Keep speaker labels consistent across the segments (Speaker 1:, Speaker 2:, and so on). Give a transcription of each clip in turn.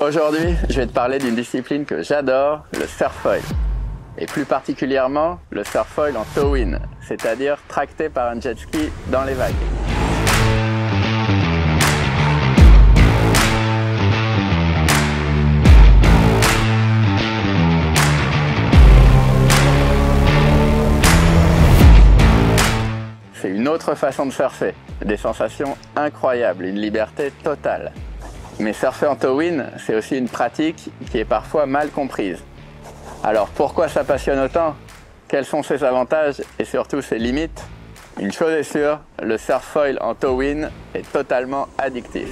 Speaker 1: Aujourd'hui, je vais te parler d'une discipline que j'adore, le surfoil. Et plus particulièrement, le surfoil en tow-in, c'est-à-dire tracté par un jet ski dans les vagues. C'est une autre façon de surfer, des sensations incroyables, une liberté totale. Mais surfer en tow-in, c'est aussi une pratique qui est parfois mal comprise. Alors pourquoi ça passionne autant? Quels sont ses avantages et surtout ses limites? Une chose est sûre, le surfoil en tow-in est totalement addictif.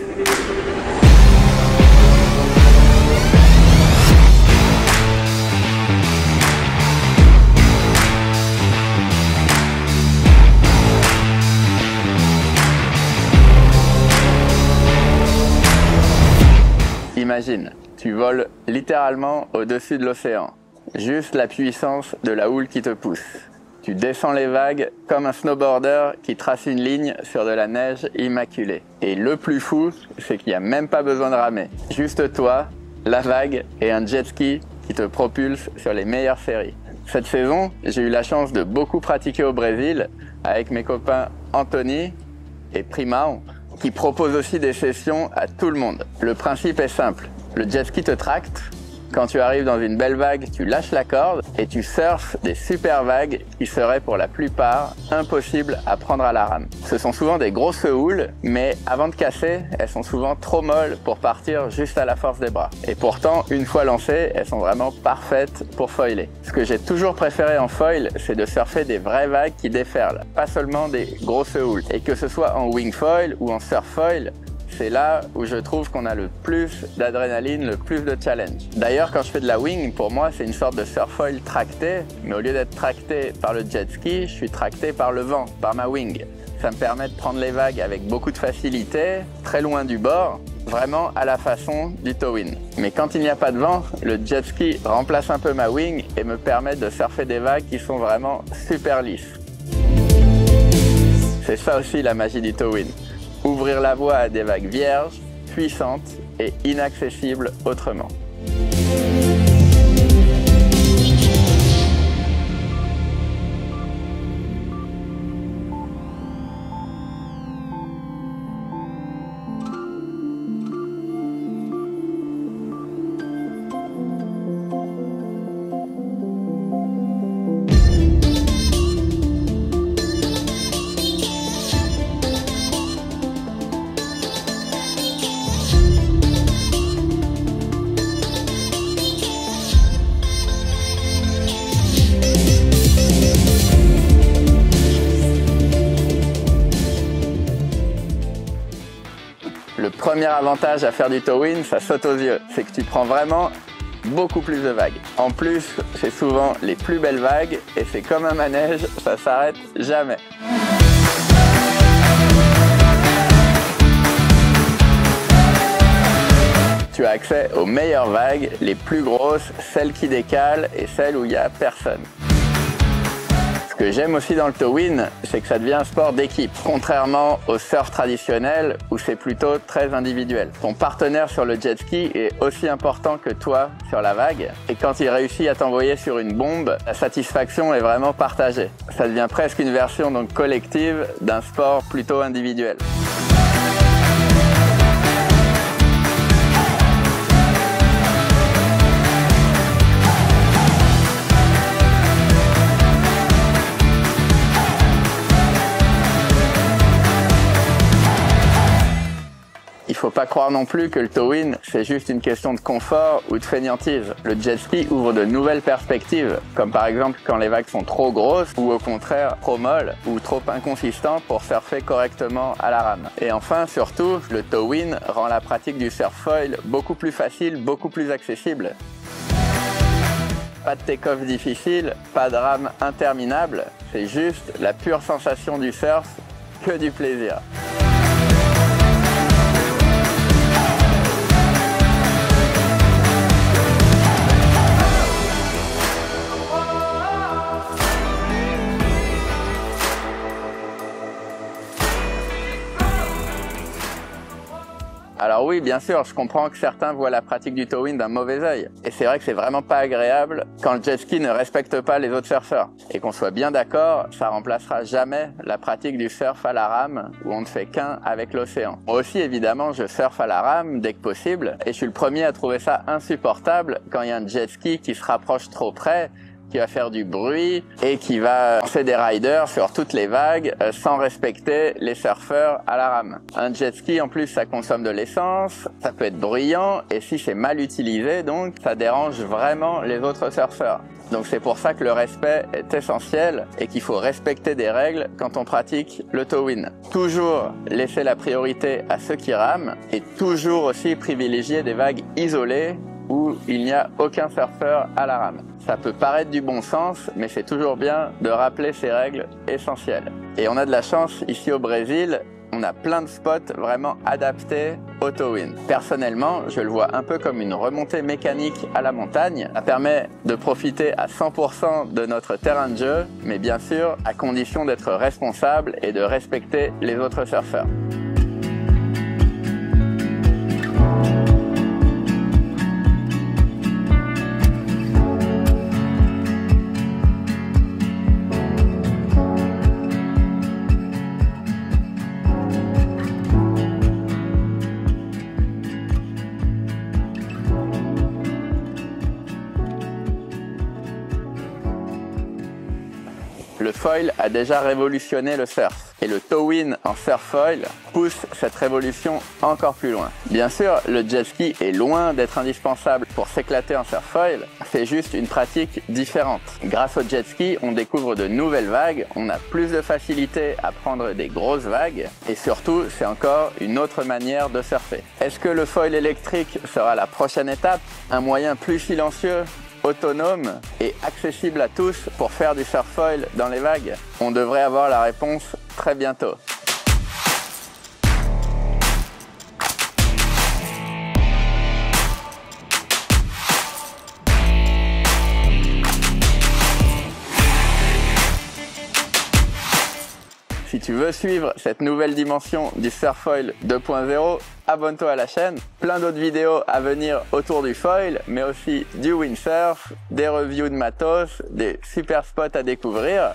Speaker 1: Imagine, tu voles littéralement au-dessus de l'océan. Juste la puissance de la houle qui te pousse. Tu descends les vagues comme un snowboarder qui trace une ligne sur de la neige immaculée. Et le plus fou, c'est qu'il n'y a même pas besoin de ramer. Juste toi, la vague et un jet ski qui te propulse sur les meilleures séries. Cette saison, j'ai eu la chance de beaucoup pratiquer au Brésil avec mes copains Anthony et Primão, qui propose aussi des sessions à tout le monde. Le principe est simple, le jet ski te tracte, quand tu arrives dans une belle vague, tu lâches la corde et tu surfes des super vagues qui seraient pour la plupart impossibles à prendre à la rame. Ce sont souvent des grosses houles, mais avant de casser, elles sont souvent trop molles pour partir juste à la force des bras. Et pourtant, une fois lancées, elles sont vraiment parfaites pour foiler. Ce que j'ai toujours préféré en foil, c'est de surfer des vraies vagues qui déferlent, pas seulement des grosses houles. Et que ce soit en wing foil ou en surf foil, c'est là où je trouve qu'on a le plus d'adrénaline, le plus de challenge. D'ailleurs, quand je fais de la wing, pour moi, c'est une sorte de surfoil tracté, mais au lieu d'être tracté par le jet ski, je suis tracté par le vent, par ma wing. Ça me permet de prendre les vagues avec beaucoup de facilité, très loin du bord, vraiment à la façon du tow-in. Mais quand il n'y a pas de vent, le jet ski remplace un peu ma wing et me permet de surfer des vagues qui sont vraiment super lisses. C'est ça aussi la magie du tow-in. Ouvrir la voie à des vagues vierges, puissantes et inaccessibles autrement. Le premier avantage à faire du tow-in, ça saute aux yeux, c'est que tu prends vraiment beaucoup plus de vagues. En plus, c'est souvent les plus belles vagues et c'est comme un manège, ça s'arrête jamais. Tu as accès aux meilleures vagues, les plus grosses, celles qui décalent et celles où il n'y a personne. Ce que j'aime aussi dans le tow-in, c'est que ça devient un sport d'équipe, contrairement au surf traditionnel où c'est plutôt très individuel. Ton partenaire sur le jet ski est aussi important que toi sur la vague, et quand il réussit à t'envoyer sur une bombe, la satisfaction est vraiment partagée. Ça devient presque une version donc collective d'un sport plutôt individuel. Il ne faut pas croire non plus que le tow-in, c'est juste une question de confort ou de fainéantise. Le jet ski ouvre de nouvelles perspectives, comme par exemple quand les vagues sont trop grosses ou au contraire trop molles ou trop inconsistantes pour surfer correctement à la rame. Et enfin, surtout, le tow-in rend la pratique du surfoil beaucoup plus facile, beaucoup plus accessible. Pas de take-off difficile, pas de rame interminable, c'est juste la pure sensation du surf, que du plaisir. Alors oui, oui, bien sûr, je comprends que certains voient la pratique du towing d'un mauvais œil. Et c'est vrai que c'est vraiment pas agréable quand le jet ski ne respecte pas les autres surfeurs. Et qu'on soit bien d'accord, ça remplacera jamais la pratique du surf à la rame où on ne fait qu'un avec l'océan. Moi aussi, évidemment, je surfe à la rame dès que possible et je suis le premier à trouver ça insupportable quand il y a un jet ski qui se rapproche trop près, qui va faire du bruit et qui va lancer des riders sur toutes les vagues sans respecter les surfeurs à la rame. Un jet ski, en plus, ça consomme de l'essence, ça peut être bruyant et si c'est mal utilisé, donc, ça dérange vraiment les autres surfeurs. Donc c'est pour ça que le respect est essentiel et qu'il faut respecter des règles quand on pratique le towing. Toujours laisser la priorité à ceux qui rament et toujours aussi privilégier des vagues isolées où il n'y a aucun surfeur à la rame. Ça peut paraître du bon sens, mais c'est toujours bien de rappeler ces règles essentielles. Et on a de la chance ici au Brésil, on a plein de spots vraiment adaptés au towing. Personnellement, je le vois un peu comme une remontée mécanique à la montagne. Ça permet de profiter à 100% de notre terrain de jeu, mais bien sûr à condition d'être responsable et de respecter les autres surfeurs. Le foil a déjà révolutionné le surf et le towing en surf foil pousse cette révolution encore plus loin. Bien sûr, le jet ski est loin d'être indispensable pour s'éclater en surf foil, c'est juste une pratique différente. Grâce au jet ski, on découvre de nouvelles vagues, on a plus de facilité à prendre des grosses vagues et surtout, c'est encore une autre manière de surfer. Est-ce que le foil électrique sera la prochaine étape? Un moyen plus silencieux, autonome et accessible à tous pour faire du surf foil dans les vagues? On devrait avoir la réponse très bientôt. Si tu veux suivre cette nouvelle dimension du surf foil 2.0, abonne-toi à la chaîne. Plein d'autres vidéos à venir autour du foil, mais aussi du windsurf, des reviews de matos, des super spots à découvrir.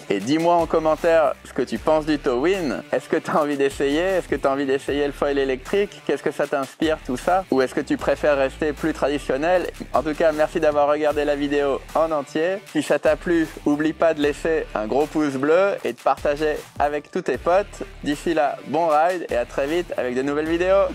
Speaker 1: Et dis-moi en commentaire ce que tu penses du towing. Est-ce que tu as envie d'essayer? Est-ce que tu as envie d'essayer le foil électrique? Qu'est-ce que ça t'inspire tout ça? Ou est-ce que tu préfères rester plus traditionnel? En tout cas, merci d'avoir regardé la vidéo en entier. Si ça t'a plu, oublie pas de laisser un gros pouce bleu et de partager avec tous tes potes. D'ici là, bon ride et à très vite avec de nouvelles vidéos.